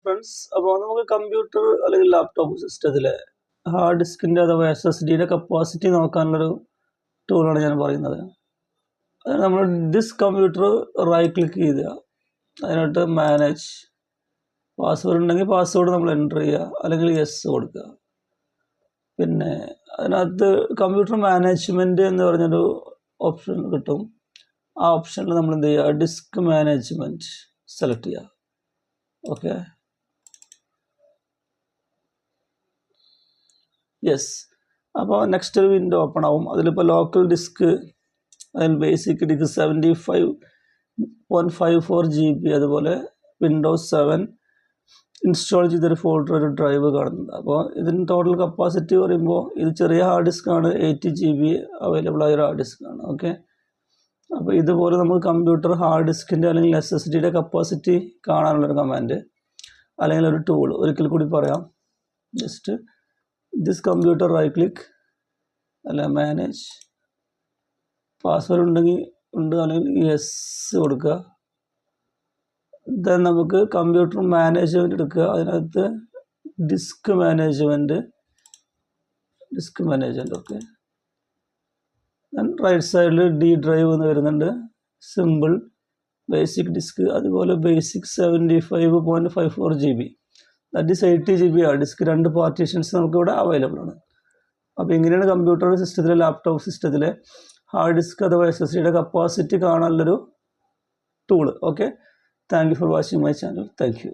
Friends, അപ്പോൾ നമുക്ക് computer അല്ലെങ്കിൽ ലാപ്ടോപ്പ് സിസ്റ്റത്തിലെ ഹാർഡ് ഡിസ്കിൻ്റെ അഥവാ SSDയുടെ കപ്പാസിറ്റി നോക്കാനുള്ളൊരു ടൂളാണ് ഞാൻ പറയുന്നത്. അത് നമ്മൾ ദിസ് കമ്പ്യൂട്ടർ റൈറ്റ് ക്ലിക്ക് ചെയ്യുക, അതിനകത്ത് മാനേജ് പാസ്വേഡ് ഉണ്ടെങ്കിൽ പാസ്വേഡ് നമ്മൾ എൻ്റർ ചെയ്യുക, അല്ലെങ്കിൽ യെസ് കൊടുക്കുക. പിന്നെ അതിനകത്ത് കമ്പ്യൂട്ടർ മാനേജ്മെൻറ്റ് എന്ന് പറഞ്ഞൊരു ഓപ്ഷൻ കിട്ടും. ആ ഓപ്ഷനിൽ നമ്മൾ എന്ത് ചെയ്യുക, ഡിസ്ക് മാനേജ്മെൻറ്റ് സെലക്ട് ചെയ്യുക. Okay, yes. അപ്പോൾ നെക്സ്റ്റ് ഒരു വിൻഡോ ഓപ്പൺ ആവും. അതിലിപ്പോൾ ലോക്കൽ ഡിസ്ക്, അതിൽ ബേസിക് ഡിസ്ക് 75.54 GB, അതുപോലെ വിൻഡോസ് 7 ഇൻസ്റ്റാൾ ചെയ്തൊരു ഫോൾഡർ, ഒരു ഡ്രൈവ് കാണുന്നുണ്ട്. അപ്പോൾ ഇതിന് ടോട്ടൽ കപ്പാസിറ്റി പറയുമ്പോൾ ഇത് ചെറിയ ഹാർഡ് ഡിസ്ക്കാണ്, 80 GB അവൈലബിൾ ആയ ഒരു ഹാർഡ് ഡിസ്ക്കാണ്. ഓക്കെ, അപ്പോൾ ഇതുപോലെ നമുക്ക് കമ്പ്യൂട്ടർ ഹാർഡ് ഡിസ്കിൻ്റെ അല്ലെങ്കിൽ SSDയുടെ കപ്പാസിറ്റി കാണാനുള്ളൊരു കമാൻഡ് അല്ലെങ്കിൽ ഒരു ടൂൾ ഒരിക്കൽ കൂടി പറയാം. Just this computer right click, അല്ല മാനേജ്, പാസ്വേഡ് ഉണ്ടെങ്കിൽ ഉണ്ട്, അല്ലെങ്കിൽ യെസ് കൊടുക്കുക. ദെൻ നമുക്ക് കമ്പ്യൂട്ടർ മാനേജ്മെൻറ്റ് എടുക്കുക. അതിനകത്ത് disk management. Okay, then right സൈഡിൽ ഡി ഡ്രൈവ് എന്ന് വരുന്നുണ്ട്, സിമ്പിൾ ബേസിക് ഡിസ്ക്, അതുപോലെ basic 75.54 GB, that is 80 GB hard disk. 2 partitions നമുക്കിവിടെ അവൈലബിൾ ആണ്. അപ്പോൾ ഇങ്ങനെയാണ് കമ്പ്യൂട്ടർ സിസ്റ്റത്തിലെ, ലാപ്ടോപ്പ് സിസ്റ്റത്തിലെ ഹാർഡ് ഡിസ്ക് അഥവാ SSDയുടെ കപ്പാസിറ്റി കാണാനുള്ളൊരു tool. Okay, thank you for watching my channel. Thank U.